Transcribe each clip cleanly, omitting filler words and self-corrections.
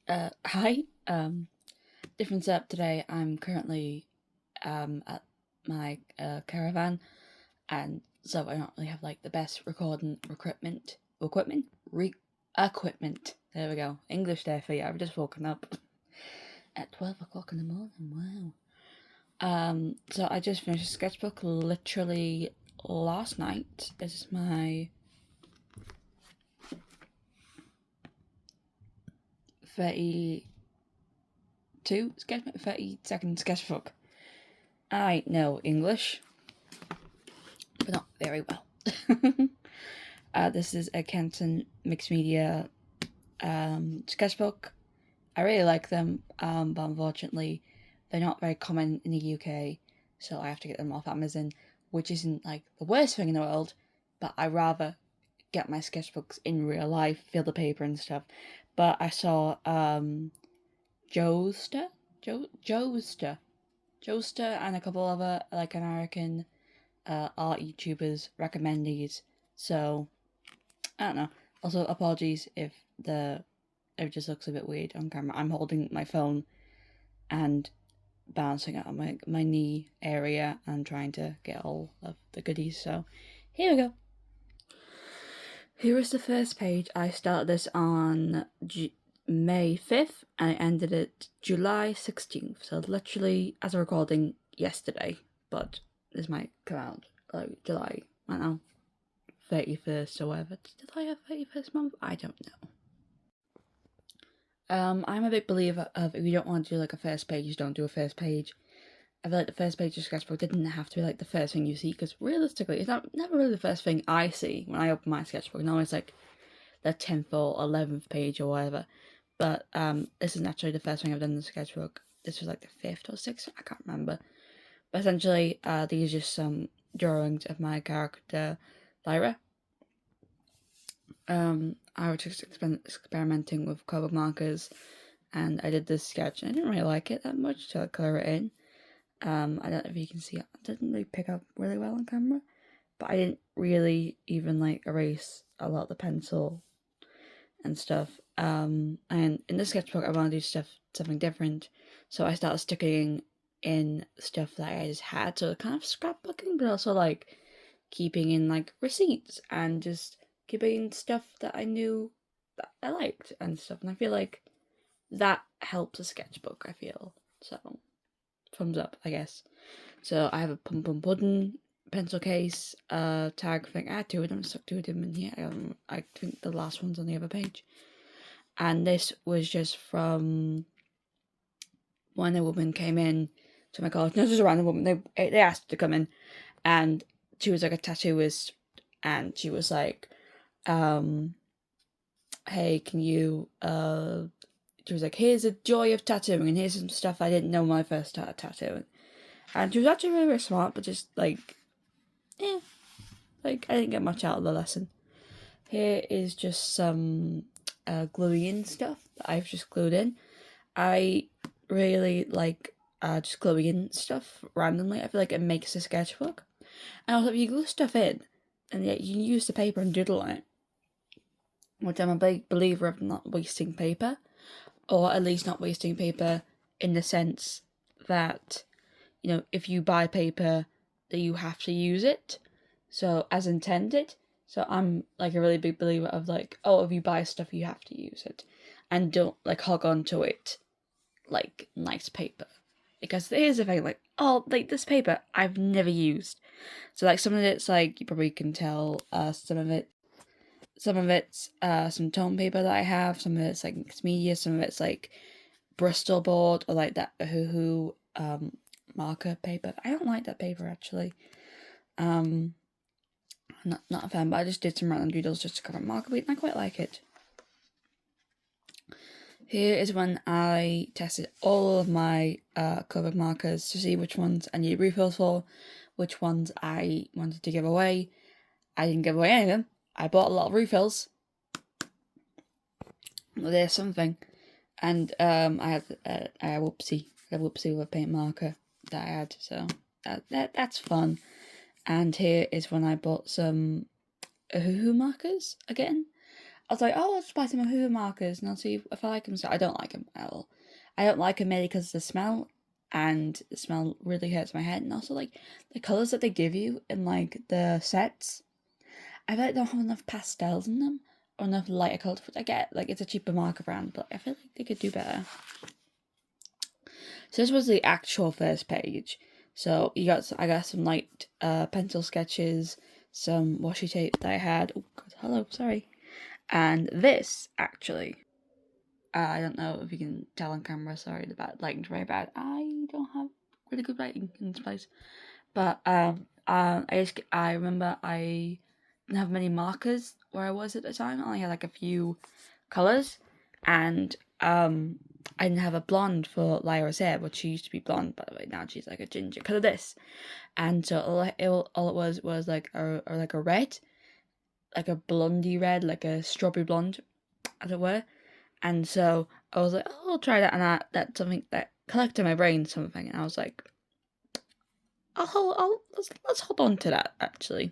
Hi. Different setup today. I'm currently at my caravan, and so I don't really have like the best recording equipment. There we go. English there for you. I've just woken up at 12 o'clock in the morning. Wow. So I just finished a sketchbook literally last night. This is my 32nd sketchbook. I know English, but not very well. This is a Canson mixed media sketchbook. I really like them, but unfortunately they're not very common in the UK, so I have to get them off Amazon, which isn't like the worst thing in the world, but I rather get my sketchbooks in real life, feel the paper and stuff. But I saw Joester and a couple other like American art YouTubers recommend these. So I don't know. Also, apologies if it just looks a bit weird on camera. I'm holding my phone and bouncing out of my knee area and trying to get all of the goodies. So here we go. Here is the first page. I started this on May 5th and I ended it July 16th. So literally as a recording yesterday, but this might come out like July, I don't know, 31st or whatever. Did I have 31st month? I don't know. I'm a big believer of if you don't want to do like a first page, you don't do a first page. I feel like the first page of sketchbook didn't have to be like the first thing you see, because realistically, it's never really the first thing I see when I open my sketchbook. It's always like the 10th or 11th page or whatever. But this is naturally the first thing I've done in the sketchbook. This was like the 5th or 6th, I can't remember. But essentially, these are just some drawings of my character, Lyra. I was just experimenting with color markers, and I did this sketch, and I didn't really like it that much, so I color it in. I don't know if you can see it. It didn't really pick up really well on camera, but I didn't really even like erase a lot of the pencil and stuff. And in the sketchbook, I want to do something different, so I started sticking in stuff that I just had, so kind of scrapbooking, but also like keeping in like receipts and just keeping stuff that I knew that I liked and stuff. And I feel like that helps a sketchbook, I feel. So thumbs up, I guess. So I have a Pum Pum Pudding pencil case tag thing. I had two of them, stuck two of them in here. I think the last one's on the other page. And this was just from when a woman came in to my college. No, just a random woman. They asked her to come in, and she was like a tattooist, and she was like, hey, can you she was like, here's the joy of tattooing, and here's some stuff I didn't know when I first started tattooing. And she was actually really, really smart, but just like I didn't get much out of the lesson. Here is just some gluing in stuff that I've just glued in. I really like just gluing in stuff randomly. I feel like it makes a sketchbook. And also, if you glue stuff in, and yet you can use the paper and doodle on it, which I'm a big believer of not wasting paper, or at least not wasting paper in the sense that, you know, if you buy paper, that you have to use it, so as intended. So I'm like a really big believer of like, oh, if you buy stuff, you have to use it, and don't like hog on to it like nice paper. Because here's the thing, like, oh, like this paper I've never used. So like some of it's like, you probably can tell, some of it's some tone paper that I have, some of it's like mixed media, some of it's like Bristol board, or like that Hoo marker paper. I don't like that paper actually. I'm not a fan, but I just did some random doodles just to cover marker weight, and I quite like it. Here is when I tested all of my cover markers to see which ones I needed refills for, which ones I wanted to give away. I didn't give away any of them. I bought a lot of refills. There's something. And I had a whoopsie with a paint marker that I had, so that's fun. And here is when I bought some Hoo markers again. I was like, oh, I'll just buy some Who markers and I'll see if I like them. So I don't like them at all. I don't like them mainly because of the smell, and the smell really hurts my head. And also, like, the colours that they give you in, like, the sets, I feel like they don't have enough pastels in them, or enough lighter colours. I get, like, it's a cheaper marker brand, but I feel like they could do better. So this was the actual first page. So I got some light pencil sketches, some washi tape that I had. Oh God, hello, sorry. And this actually, I don't know if you can tell on camera. Sorry, the bad lighting's very bad. I don't have really good lighting in this place. But I remember I didn't have many markers where I was at the time. I only had like a few colors, and I didn't have a blonde for Lyra's hair, but she used to be blonde, by the way. Now she's like a ginger because of this. And so all it was like a red, like a blondie red, like a strawberry blonde, as it were. And so I was like, oh, I'll try that, and that's something that collected my brain, something, and I was like, let's hold on to that actually.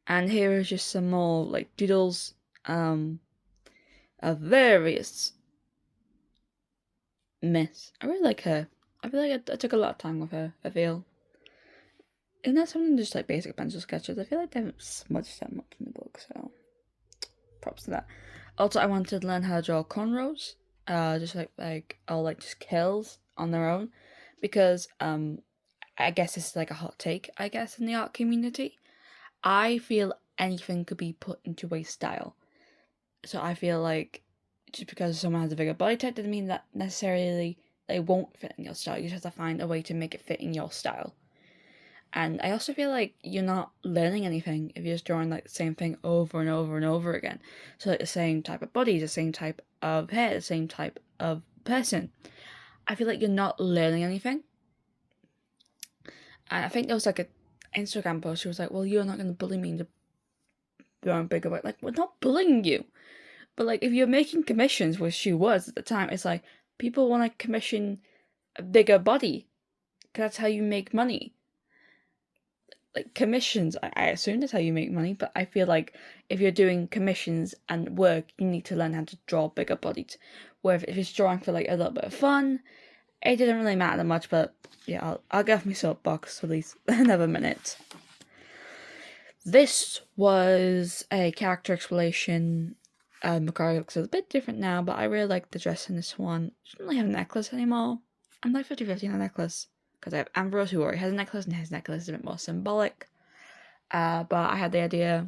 And here is just some more like doodles, of various Miss. I really like her. I feel like I took a lot of time with her, I feel. And that's something just like basic pencil sketches. I feel like they haven't smudged that much in the book, so props to that. Also, I wanted to learn how to draw cornrows. Just just kills on their own. Because I guess this is like a hot take, I guess, in the art community. I feel anything could be put into a style. So I feel like just because someone has a bigger body type doesn't mean that necessarily they won't fit in your style. You just have to find a way to make it fit in your style. And I also feel like you're not learning anything if you're just drawing like the same thing over and over and over again. So like the same type of body, the same type of hair, the same type of person. I feel like you're not learning anything. And I think there was like an Instagram post. She was like, well, you're not going to bully me into drawing bigger. But like, we're not bullying you. But like, if you're making commissions, which she was at the time, it's like, people want to commission a bigger body. Because that's how you make money. Like, commissions, I assume that's how you make money. But I feel like if you're doing commissions and work, you need to learn how to draw bigger bodies. Where if it's drawing for like a little bit of fun, it didn't really matter that much. But yeah, I'll get off my soapbox for at least another minute. This was a character explanation. Macari looks a bit different now, but I really like the dress in this one. She doesn't really have a necklace anymore. I'm like 50-50 on a necklace, because I have Ambrose, who already has a necklace, and his necklace is a bit more symbolic. But I had the idea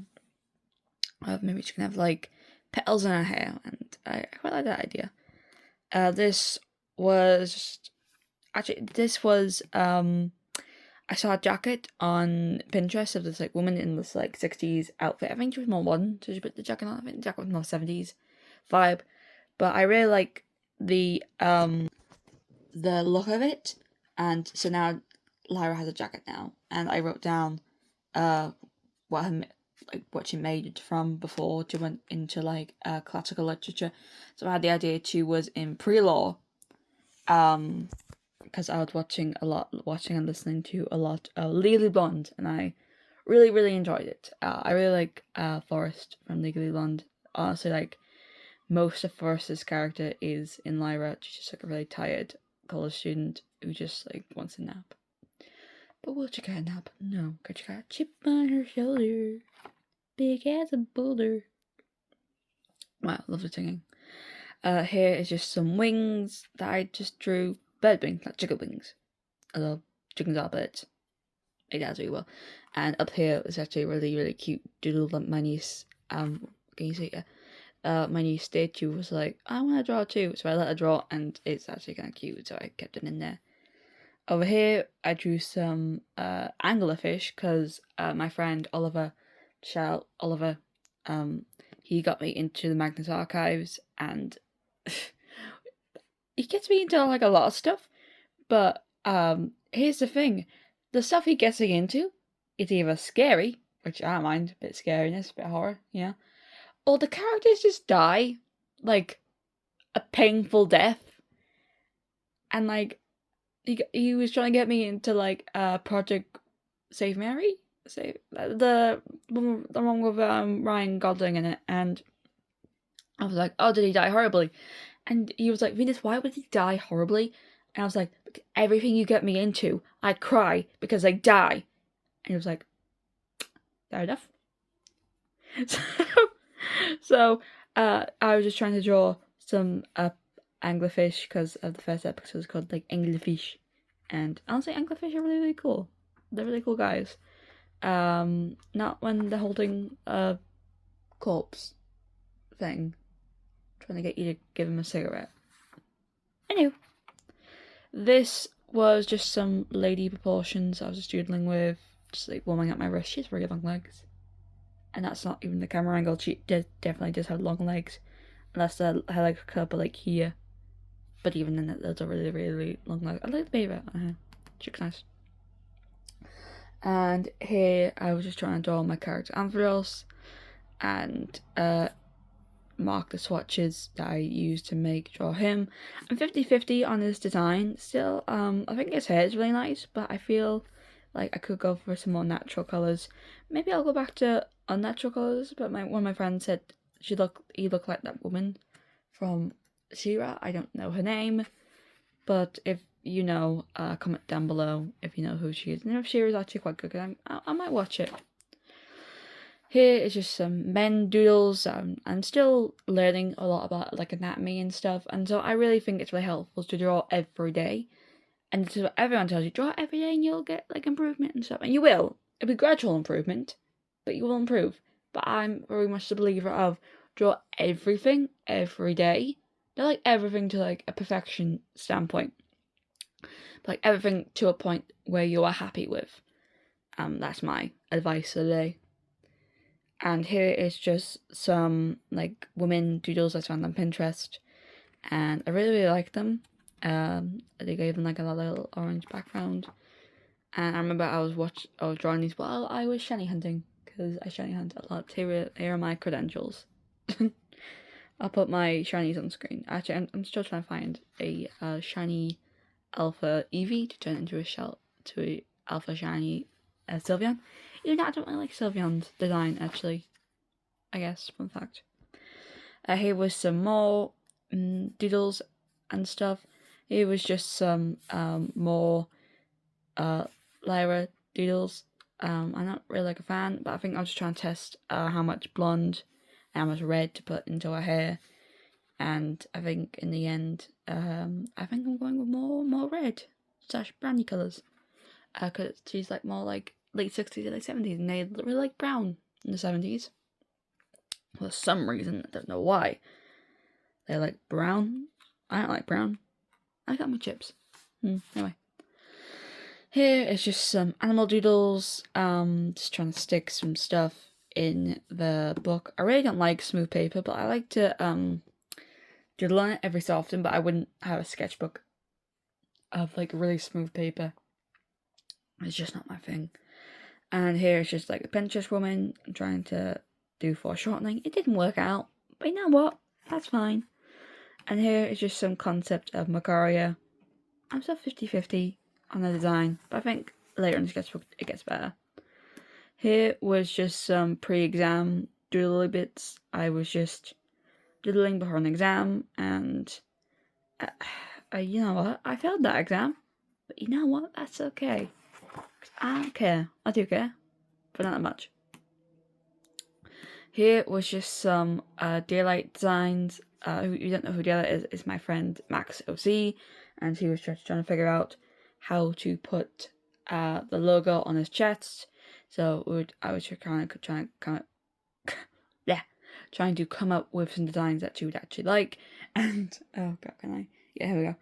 of maybe she can have like petals in her hair, and I quite like that idea. This was I saw a jacket on Pinterest of this like woman in this like 60s outfit. I think she was more modern, so she put the jacket on. I think the jacket was more 70s vibe. But I really like the look of it. And so now Lyra has a jacket now. And I wrote down what she made it from before she went into like classical literature. So I had the idea she was in pre-law. Because I was watching and listening to a lot of Legally Blonde, and I really, really enjoyed it. I really like Forrest from Legally Blonde. Honestly, like, most of Forrest's character is in Lyra. She's just like a really tired college student who just like wants a nap. But will she get a nap? No, because she got a chip on her shoulder, big as a boulder. Wow, lovely singing. Here is just some wings that I just drew. Bird wings, like chicken wings. Although chickens are birds. It does really well. And up here is actually a really, really cute doodle that my niece, can you see it? My niece Statue was like, I want to draw too. So I let her draw, and it's actually kind of cute, so I kept it in there. Over here, I drew some anglerfish, because my friend Oliver, he got me into the Magnus Archives, and he gets me into like a lot of stuff, but here's the thing. The stuff he gets me into is either scary, which I don't mind, a bit scariness, a bit horror, yeah, or the characters just die, like, a painful death. And like, he was trying to get me into like Project Save Mary, So the one with Ryan Gosling in it, and I was like, oh, did he die horribly? And he was like, Venus, why would he die horribly? And I was like, everything you get me into, I cry because I die. And he was like, fair enough. So I was just trying to draw some anglerfish because of the first episode was called like anglerfish, and honestly, anglerfish are really cool. They're really cool guys. Not when they're holding a corpse thing, trying to get you to give him a cigarette. Anyway, this was just some lady proportions I was just doodling with, just like warming up my wrist. She has very long legs. And that's not even the camera angle. She definitely does have long legs. Unless her legs cut up like here. But even then, those are really long legs. I like the baby. She looks nice. And here, I was just trying to draw my character Ampharos. And mark the swatches that I used to draw him. I'm 50-50 on this design. Still, I think his hair is really nice. But I feel like I could go for some more natural colours. Maybe I'll go back to unnatural colours, but one of my friends said he looked like that woman from She-Ra. I don't know her name, but if you know, comment down below if you know who she is. And if She-Ra is actually quite good, I might watch it. Here is just some men doodles. I'm still learning a lot about like anatomy and stuff, and so I really think it's really helpful to draw every day. And this is what everyone tells you, draw every day and you'll get like improvement and stuff. And you will. It'll be gradual improvement, but you will improve. But I'm very much the believer of draw everything every day. Not like everything to like a perfection standpoint, but like everything to a point where you are happy with. That's my advice for the day. And here is just some like women doodles I found on Pinterest, and I really like them. They gave them like a little orange background, and I remember I was drawing these while I was shiny hunting, because I shiny hunt a lot. Here are my credentials. I'll put my shinies on screen. Actually, I'm still trying to find a shiny alpha Eevee to turn into a alpha shiny Sylveon. Even though I don't really like Sylveon's design, actually. I guess, fun fact. Here was some more doodles and stuff. Here was just some more Lyra doodles. I'm not really like a fan, but I think I was just trying to test how much blonde and how much red to put into her hair. And I think in the end, I think I'm going with more red / browny colours. Because she's like more like late 60s or late 70s, and they really like brown in the 70s. For some reason, I don't know why. They like brown. I don't like brown. I got my chips. Anyway. Here is just some animal doodles. Just trying to stick some stuff in the book. I really don't like smooth paper, but I like to doodle on it every so often, but I wouldn't have a sketchbook of like really smooth paper. It's just not my thing. And here is just like a Pinterest woman trying to do foreshortening. It didn't work out, but you know what? That's fine. And here is just some concept of Macaria. I'm still 50-50 on the design, but I think later in the sketchbook it gets better. Here was just some pre-exam doodly bits. I was just doodling before an exam, and you know what? I failed that exam, but you know what? That's okay. I don't care. I do care, but not that much. Here was just some Daylight designs. You don't know who Daylight is my friend Max OC, and he was just trying to figure out how to put the logo on his chest. So I was just trying to come up with some designs that you would actually like. And oh god, can I? Yeah, here we go.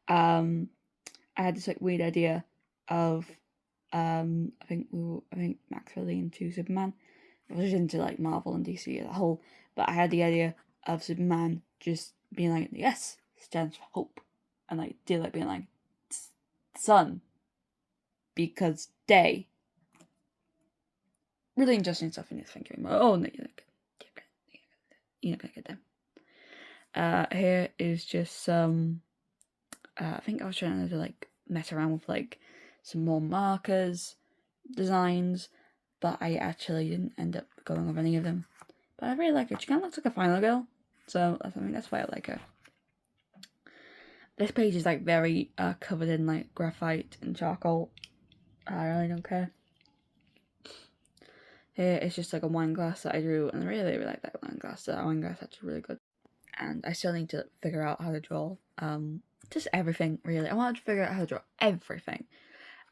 I had this like weird idea of I think Max really into Superman. I was into like Marvel and DC as a whole, but I had the idea of Superman just being like, yes, stands for hope, and like Daylight being like sun, because day. Really interesting stuff in this thinking. Oh no, you're not gonna get them. Here is just some. I think I was trying to like mess around with like some more markers, designs. but I actually didn't end up going over any of them. But I really like her. She kind of looks like a final girl, so I think that's why I like her. This page is like very covered in like graphite and charcoal. I really don't care. Here it's just like a wine glass that I drew, and I really like that wine glass. That wine glass is actually really good. And I still need to figure out how to draw just everything, really. I want to figure out how to draw everything,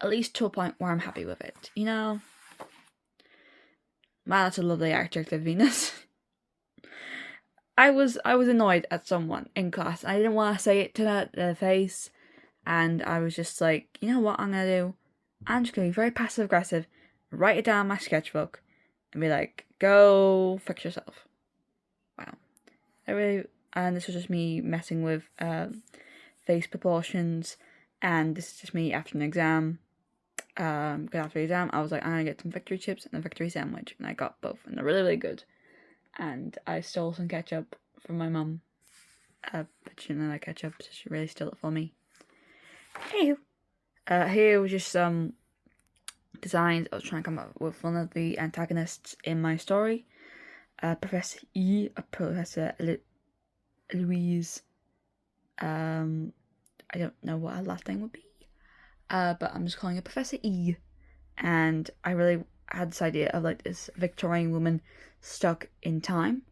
at least to a point where I'm happy with it, you know? Man, that's a lovely adjective, Venus. I was annoyed at someone in class. I didn't want to say it to their face, and I was just like, you know what I'm gonna do? I'm just gonna be very passive aggressive, write it down in my sketchbook, and be like, go fix yourself. Wow. And this was just me messing with face proportions, and this is just me after an exam. Good after the exam, I was like, I'm gonna get some victory chips and a victory sandwich, and I got both, and they're really, really good. And I stole some ketchup from my mum, but she didn't like ketchup, so she really stole it for me. Anywho, here was just some designs. I was trying to come up with one of the antagonists in my story, Professor E, or Professor Louise. I don't know what her last name would be, but I'm just calling her Professor E. And I really had this idea of like this Victorian woman stuck in time,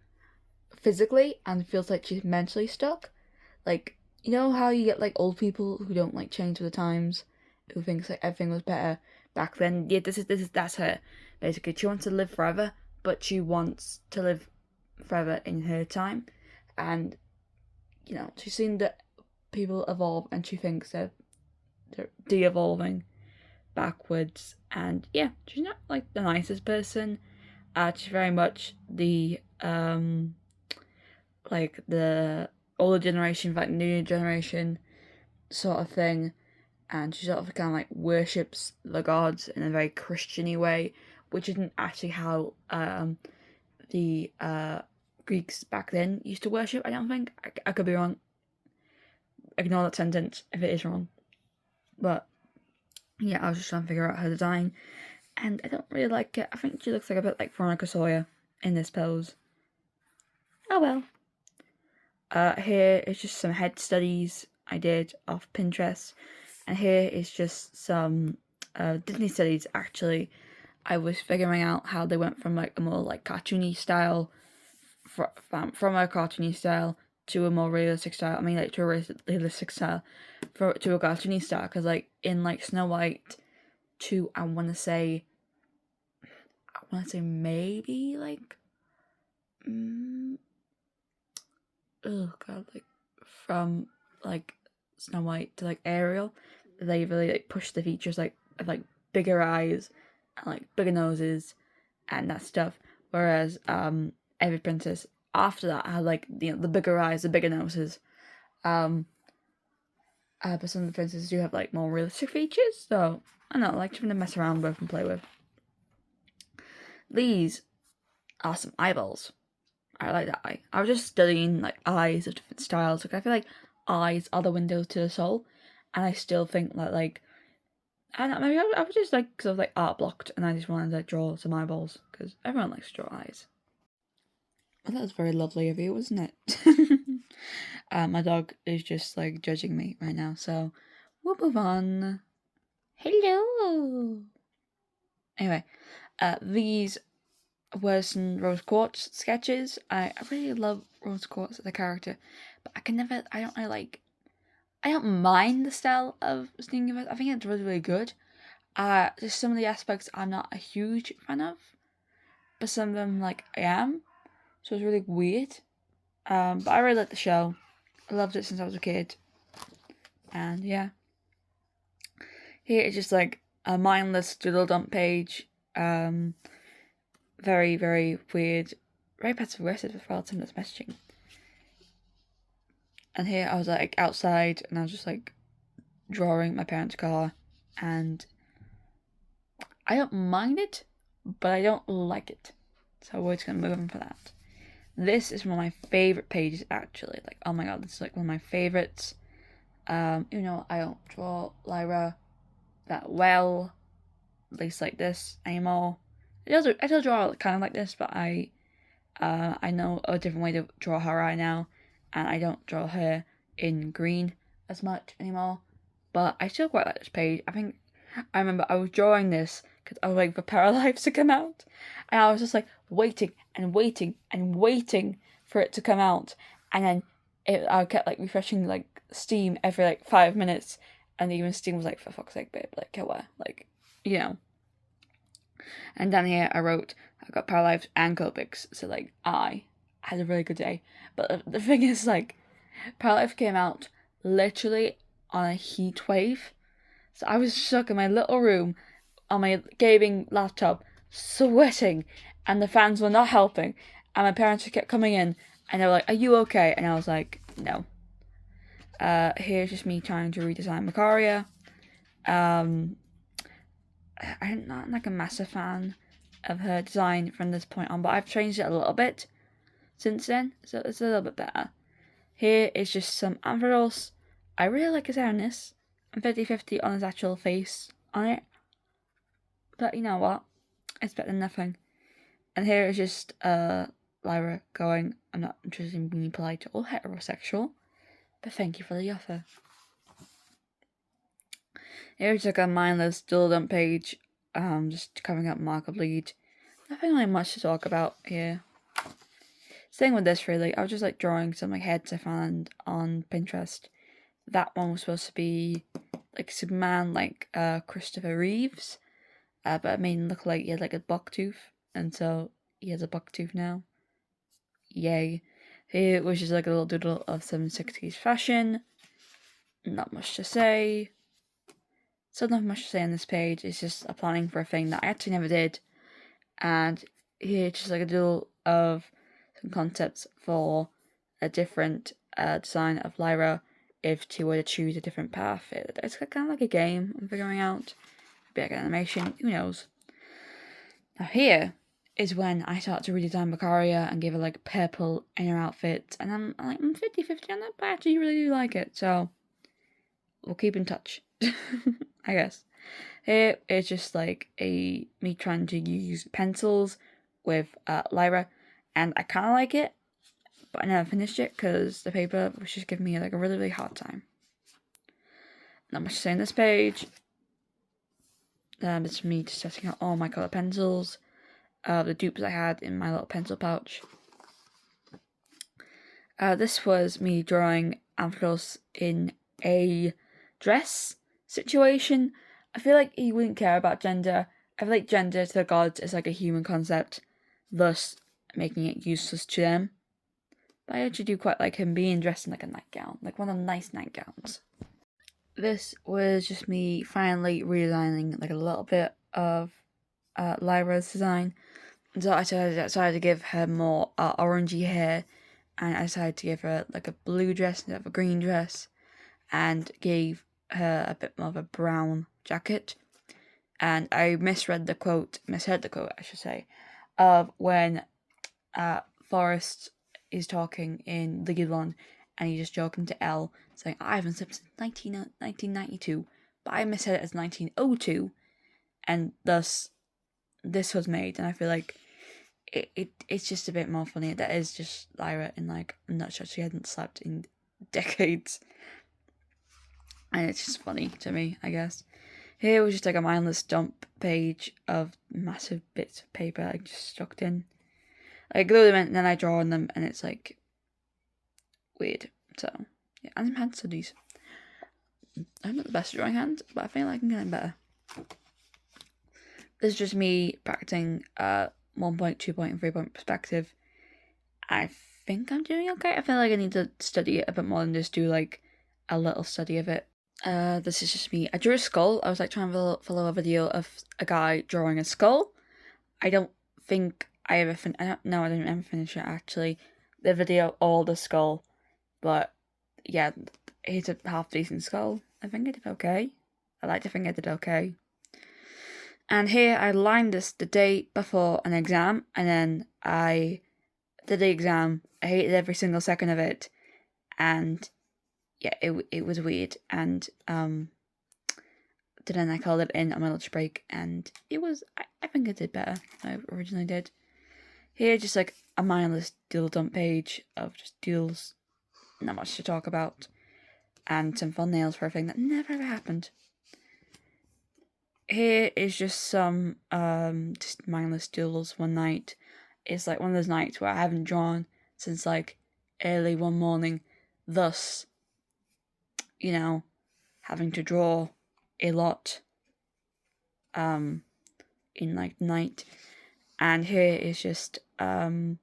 physically, and feels like she's mentally stuck. Like, you know how you get like old people who don't like change with the times, who thinks like everything was better back then. Yeah, that's her. Basically, she wants to live forever, but she wants to live forever in her time, and you know, she's seen that people evolve, and she thinks they're de-evolving backwards. And yeah, she's not like the nicest person. She's very much the like the older generation, like new generation sort of thing, and she sort of kind of like worships the gods in a very Christian-y way, which isn't actually how the Greeks back then used to worship. I don't think. I could be wrong. Ignore that sentence if it is wrong. But yeah, I was just trying to figure out her design, and I don't really like it. I think she looks like a bit like Veronica Sawyer in this pose. Oh well. Here is just some head studies I did off Pinterest, and here is just some Disney studies. Actually, I was figuring out how they went from like a more like cartoony style, from a cartoony style to a more realistic style. I mean, like to a realistic style, to a cartoony style. Because like in like Snow White 2, I want to say maybe like, oh god, like from like Snow White to like Ariel, they really like push the features like of like bigger eyes and like bigger noses and that stuff. Whereas every princess after that had like, you know, the bigger eyes, the bigger noses. But some of the princesses do have like more realistic features, so I don't know, I like trying to mess around with and play with. These are some eyeballs. I like that eye. I was just studying like eyes of different styles. Like I feel like eyes are the windows to the soul, and I still think that like, I don't know, maybe I was just like sort of like art blocked, and I just wanted to like, draw some eyeballs because everyone likes to draw eyes. Well, that was very lovely of you, wasn't it? My dog is just like judging me right now, so we'll move on. Hello. Anyway, these were some Rose Quartz sketches. I really love Rose Quartz as a character, but I don't mind the style of Stinging Universe. I think it's really, really good. Just some of the aspects I'm not a huge fan of, but some of them like I am. So it's really weird. But I really like the show. I loved it since I was a kid. And yeah. Here is just like a mindless doodle dump page. Very, very weird. Very passive aggressive as well, similar messaging. And here I was like outside and I was just like drawing my parents' car. And I don't mind it, but I don't like it. So we're just going to move on for that. This is one of my favourite pages, actually. Like, oh my god, this is like one of my favourites. You know, I don't draw Lyra that well, at least like this, anymore. I still draw kind of like this, but I know a different way to draw her eye now, and I don't draw her in green as much anymore. But I still quite like this page. I remember I was drawing this because I was waiting for Paralives to come out, and I was just like waiting and waiting and waiting for it to come out, and then I kept like refreshing like Steam every like 5 minutes, and even Steam was like, for fuck's sake, babe, like get where, like, you know. And down here I wrote, I got Paralives and copics, so like I had a really good day. But the thing is, like, Paralives came out literally on a heat wave. So I was stuck in my little room on my gaming laptop, sweating, and the fans were not helping. And my parents kept coming in, and they were like, "Are you okay?" And I was like, "No." Here's just me trying to redesign Macaria. I'm not like a massive fan of her design from this point on, but I've changed it a little bit since then, so it's a little bit better. Here is just some Ampharos. I really like his hair in this. I'm 50-50 on his actual face on it. But you know what? It's better than nothing. And here is just Lyra going, I'm not interested in being polite or heterosexual, but thank you for the offer. Here's like a mindless dual dump page, just covering up marker bleed. Nothing really much to talk about here. Same with this really, I was just like drawing some like heads I found on Pinterest. That one was supposed to be like Superman, like Christopher Reeves, but it made him look like he had like a buck tooth, and so he has a buck tooth now. Yay. Here was just like a little doodle of some 60s fashion. Not much to say. So not much to say on this page. It's just a planning for a thing that I actually never did. And here just like a doodle of some concepts for a different design of Lyra if she were to choose a different path. It's kind of like a game I'm figuring out. Maybe like an animation, who knows. Now here is when I start to redesign Macaria and give her like purple inner outfit, and I'm 50-50 on that, but I actually really do like it, so we'll keep in touch. I guess. Here is just like me trying to use pencils with Lyra, and I kind of like it, but I never finished it because the paper was just giving me like a really, really hard time. Not much to say on this page. It's me just setting out all my colour pencils, the dupes I had in my little pencil pouch. This was me drawing Ampharos in a dress situation. I feel like he wouldn't care about gender. I feel like gender to the gods is like a human concept, thus making it useless to them. But I actually do quite like him being dressed in like a nightgown, like one of the nice nightgowns. This was just me finally redesigning like a little bit of Lyra's design. So I decided to give her more orangey hair, and I decided to give her like a blue dress instead of a green dress, and gave her a bit more of a brown jacket. And I misheard the quote, I should say, of when Forrest is talking in The Good One, and he's just joking to Elle, saying, I haven't slept since 1992, but I misheard it as 1902, and thus this was made, and I feel like it's just a bit more funny. That is just Lyra in like a nutshell. She hadn't slept in decades, and it's just funny to me, I guess. Here was just like a mindless dump page of massive bits of paper I just stuck in. I glue them in, and then I draw on them, and it's like weird. So yeah, and some hand studies. I'm not the best at drawing hands, but I feel like I'm getting better. This is just me practicing 1 point, 2 point, and 3 point perspective. I think I'm doing okay. I feel like I need to study it a bit more than just do like a little study of it. This is just me. I drew a skull. I was like trying to follow a video of a guy drawing a skull. I don't think I ever I didn't ever finish it actually. The video or the skull. But yeah, it's a half decent skull. I think I did okay. I like to think I did okay. And here I lined this the day before an exam, and then I did the exam. I hated every single second of it, and yeah, it was weird. And then I called it in on my lunch break, and it was, I think it did better than I originally did. Here, just like a mindless doodle dump page of just doodles, not much to talk about, and some thumbnails for a thing that never ever happened. Here is just some just mindless doodles one night. It's like one of those nights where I haven't drawn since like early one morning, thus, you know, having to draw a lot in like night. And here is just Ampharos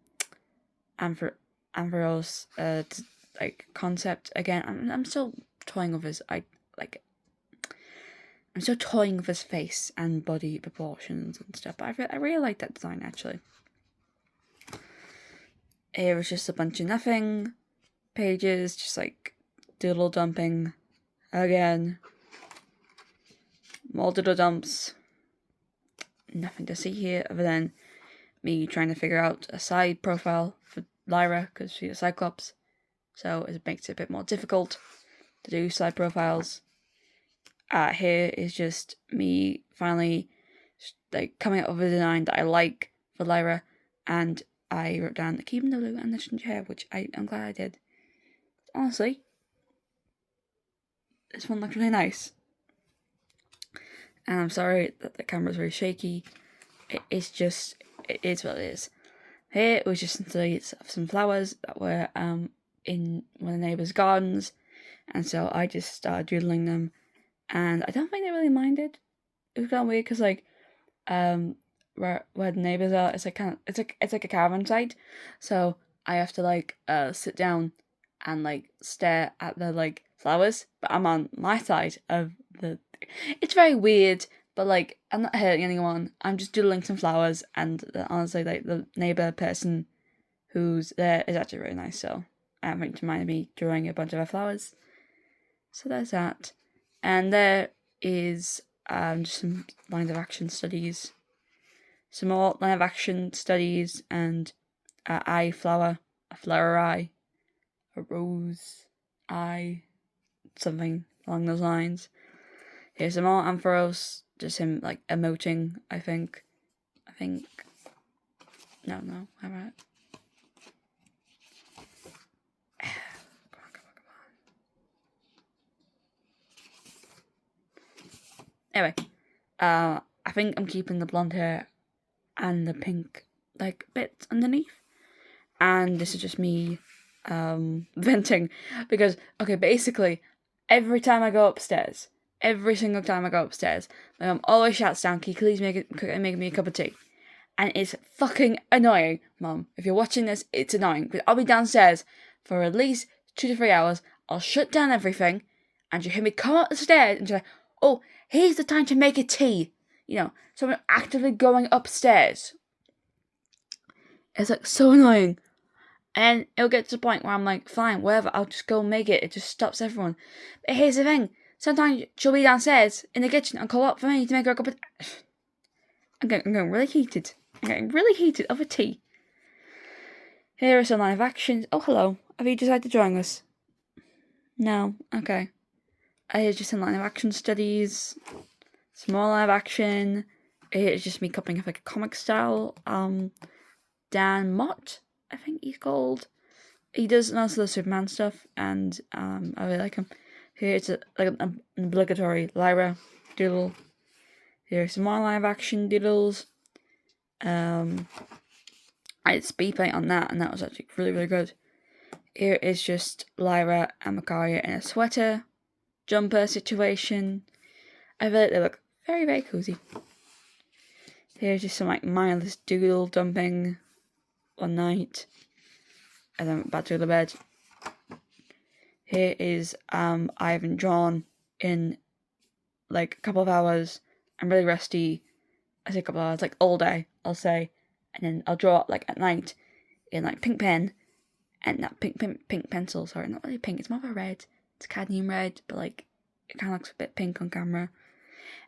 like concept again. I'm still toying with his I'm still toying with his face and body proportions and stuff, but I really like that design, actually. Here was just a bunch of nothing pages, just like doodle dumping again. More doodle dumps. Nothing to see here other than me trying to figure out a side profile for Lyra, because she's a Cyclops, so it makes it a bit more difficult to do side profiles. Here is just me finally like coming up with a design that I like for Lyra, and I wrote down keeping the blue and the ginger hair, which I'm glad I did. Honestly, this one looks really nice. And I'm sorry that the camera's very shaky. It is what it is. Here it was just some flowers that were in one of the neighbours' gardens, and so I just started doodling them. And I don't think they really minded. It was kind of weird because like, where the neighbors are, it's like a caravan site, so I have to like sit down and like stare at the like flowers, but I'm on my side of the. It's very weird, but like I'm not hurting anyone. I'm just doodling some flowers, and honestly, like the neighbor person who's there is actually really nice. So I don't think it reminded me drawing a bunch of her flowers. So there's that. And there is just some lines of action studies. Some more line of action studies and eye flower, a flower eye, a rose eye, something along those lines. Here's some more Ampharos, just him like emoting, I think. No, how about it? Anyway, I think I'm keeping the blonde hair and the pink like bits underneath, and this is just me venting because basically every time I go upstairs, every single time I go upstairs, my mum always shouts down, "Can you please make me a cup of tea?" And it's fucking annoying, Mum. If you're watching this, it's annoying because I'll be downstairs for at least 2 to 3 hours. I'll shut down everything, and you hear me come up the stairs and she's like, "Oh, here's the time to make a tea." You know, so I'm actively going upstairs. It's like so annoying. And it'll get to the point where I'm like, fine, whatever, I'll just go make it. It just stops everyone. But here's the thing. Sometimes she'll be downstairs in the kitchen and call up for me to make her a cup of tea. I'm getting really heated. I'm getting really heated over tea. Here are some live actions. Oh, hello. Have you decided to join us? No? Okay. Here's just some live action studies. Small live action. It's just me copying off like a comic style. Dan Mott, I think he's called. He does most of the Superman stuff, and I really like him. Here it's an obligatory Lyra doodle. Here's some more live action doodles. I did speed paint on that, and that was actually really, really good. Here is just Lyra and Macaria in a sweater jumper situation. I feel like they look very, very cozy. Here's just some like mindless doodle dumping one night as I'm about to go to bed. Here is I haven't drawn in like a couple of hours. I'm really rusty. I say a couple of hours, like all day, I'll say, and then I'll draw like at night in like pink pen and that pink pencil. Sorry, not really pink. It's more of a red. It's cadmium red, but like it kind of looks a bit pink on camera.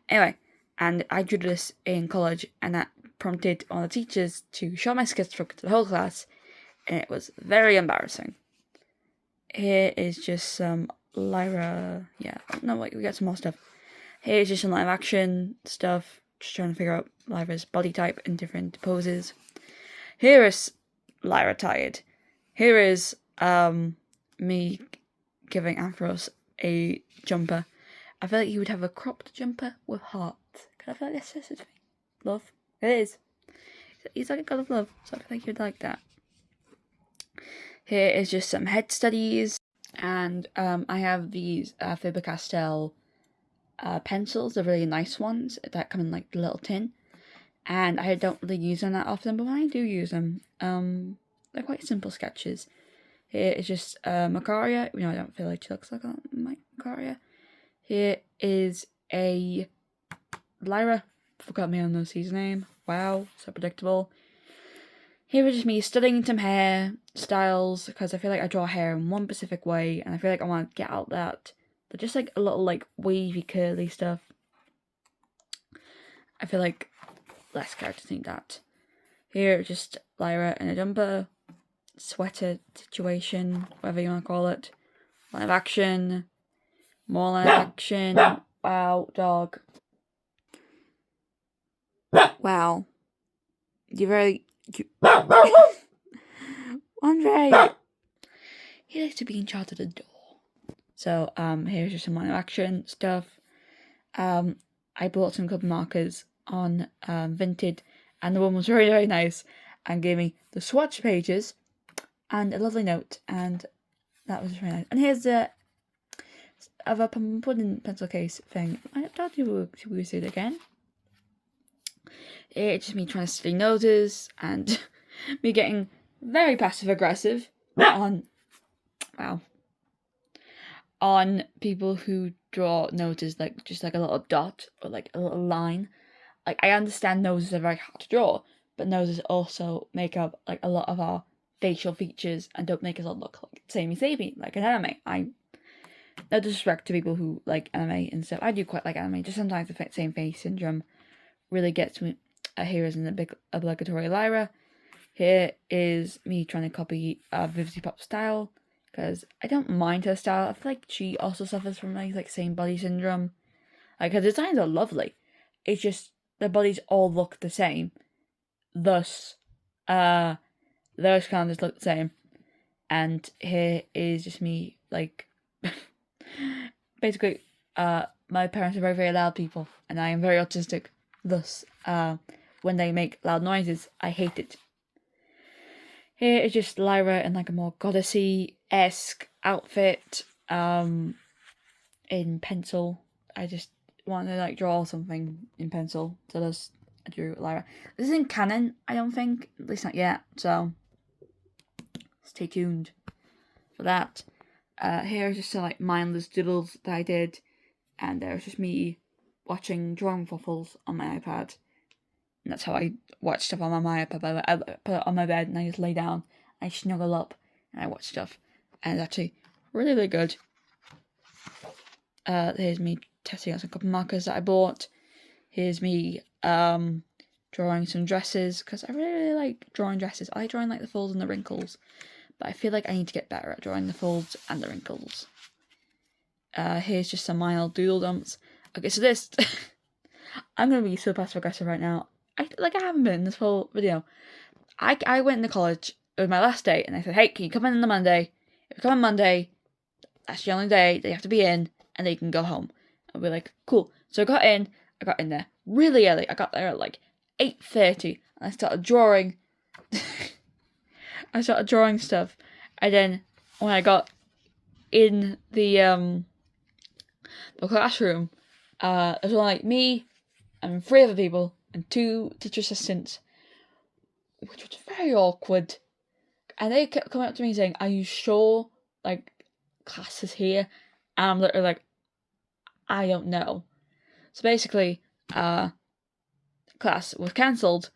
Anyway, and I drew this in college, and that prompted one of the teachers to show my sketchbook to the whole class, and it was very embarrassing. Here is just some Lyra. Yeah, no, wait, we got some more stuff. Here's just some live action stuff, just trying to figure out Lyra's body type in different poses. Here is Lyra tired. Here is me giving Aphros a jumper. I feel like he would have a cropped jumper with hearts. Because I feel like that's his thing. Love. It is. He's like a god of love, so I feel like you'd like that. Here is just some head studies. And I have these Faber Castell pencils. They're really nice ones that come in like the little tin. And I don't really use them that often, but when I do use them, they're quite simple sketches. Here is just Macaria. You know, I don't feel like she looks like a Macaria. Here is a Lyra. Forgot me on Lucy's name. Wow, so predictable. Here is just me studying some hair styles, because I feel like I draw hair in one specific way, and I feel like I want to get out that. But just like a little like wavy, curly stuff. I feel like less characters need that. Here, just Lyra in a jumper, sweater situation, whatever you want to call it. Live action, more live action. Wow, dog. Wow. You're very... Andre! He likes to be in charge of the door. So, here's just some live action stuff. I bought some colour markers on Vinted, and the one was very, very nice and gave me the swatch pages and a lovely note, and that was very nice. And here's the other pudding pencil case thing. I thought you would see it again. It's just me trying to study noses and me getting very passive aggressive on people who draw noses like just like a little dot or like a little line. Like, I understand noses are very hard to draw, but noses also make up like a lot of our facial features and don't make us all look like samey like an anime. No disrespect to people who like anime and stuff. I do quite like anime. Just sometimes the same face syndrome really gets me. Here is an obligatory Lyra. Here is me trying to copy Vivzy Pop style, because I don't mind her style. I feel like she also suffers from like same body syndrome. Like, her designs are lovely. It's just their bodies all look the same. Thus, those kind of just look the same. And here is just me, like, basically, my parents are very, very loud people, and I am very autistic. Thus, when they make loud noises, I hate it. Here is just Lyra in like a more goddessy-esque outfit, in pencil. I just want to like draw something in pencil, so I drew Lyra. This isn't canon, I don't think, at least not yet, so stay tuned for that. Here is just some like mindless doodles that I did, and there's just me watching drawing waffles on my iPad. And that's how I watch stuff on my iPad. I put it on my bed and I just lay down, I snuggle up, and I watch stuff. And it's actually really, really good. Here's me testing out some copy markers that I bought. Here's me drawing some dresses, because I really, really like drawing dresses. I like drawing like the folds and the wrinkles, but I feel like I need to get better at drawing the folds and the wrinkles. Here's just some mild doodle dumps. Okay, so this... I'm going to be so passive aggressive right now. I haven't been in this whole video. I went into college. It was my last day, and I said, hey, can you come in on the Monday? If you come on Monday, that's the only day that you have to be in, and then you can go home. And we're like, cool. So I got in there really early. I got there at like 8:30, and I started drawing. I started drawing stuff, and then when I got in the classroom, it was only like me and 3 other people and 2 teacher assistants, which was very awkward. And they kept coming up to me saying, are you sure, like, class is here? And I'm literally like, I don't know. So basically, class was cancelled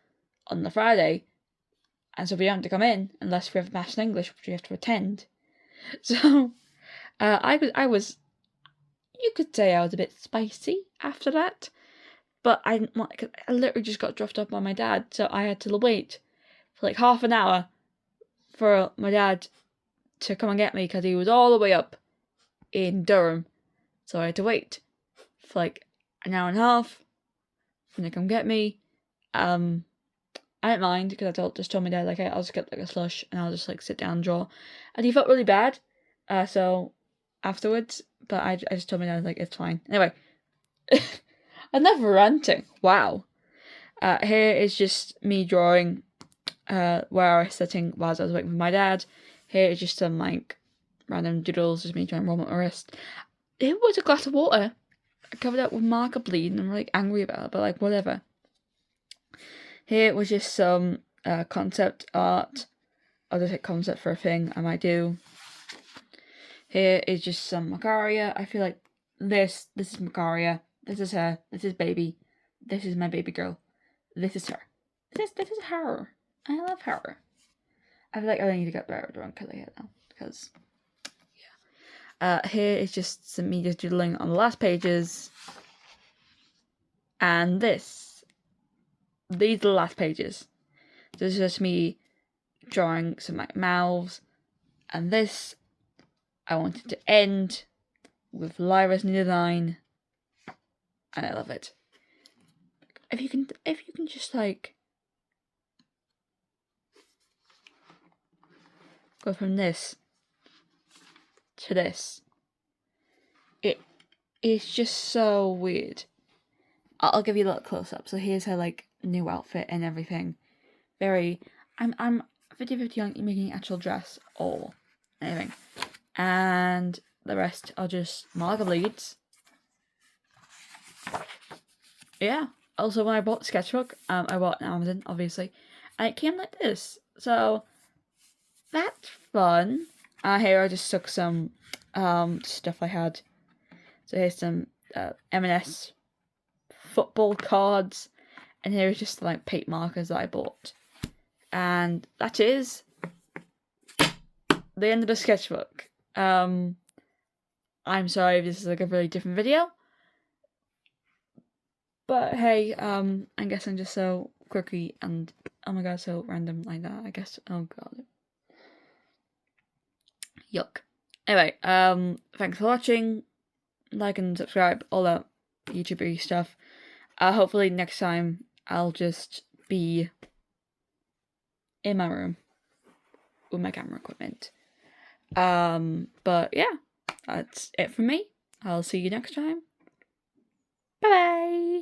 on the Friday, and so we don't have to come in unless we have maths and English, which we have to attend. So, I was, you could say I was a bit spicy after that, but I didn't want, cause I literally just got dropped off by my dad, so I had to wait for like half an hour for my dad to come and get me, because he was all the way up in Durham, so I had to wait for like an hour and a half when they come get me. I don't mind because I just told my dad like, hey, I'll just get like a slush and I'll just like sit down and draw. And he felt really bad. So afterwards, but I just told my dad like it's fine. Anyway, I'm never ranting. Wow. Here is just me drawing where I was sitting whilst I was waiting for my dad. Here is just some like random doodles, just me trying to roll my wrist. It was a glass of water. I covered up with marker bleed and I'm like angry about it, but like whatever. Here was just some concept art. I'll just hit concept for a thing I might do. Here is just some Macaria. I feel like this is Macaria. This is her. This is baby. This is my baby girl. This is her. This is her. I love her. I feel like I need to get better at drawing colour here now. Because, yeah. Here is just some me just doodling on the last pages. And this. These are the last pages. This is just me drawing some like mouths. And this, I wanted to end with Lyra's new design. And I love it. If you can just like go from this to this. It's just so weird. I'll give you a little close up. So here's her like new outfit and everything. Very I'm 50-50 on making an actual dress or anything. And the rest are just marker bleeds. Yeah. Also, when I bought the sketchbook, I bought it on Amazon, obviously, and it came like this. So that's fun. Here I just stuck some stuff I had. So here's some M&S football cards, and here is just like paint markers that I bought. And that is the end of the sketchbook. I'm sorry if this is like a really different video. But hey, I guess I'm just so quirky and oh my god, so random like that, I guess. Oh god. Yuck. Anyway, thanks for watching. Like and subscribe, all that YouTuber stuff. Hopefully next time I'll just be in my room with my camera equipment. But yeah, that's it from me. I'll see you next time. Bye bye.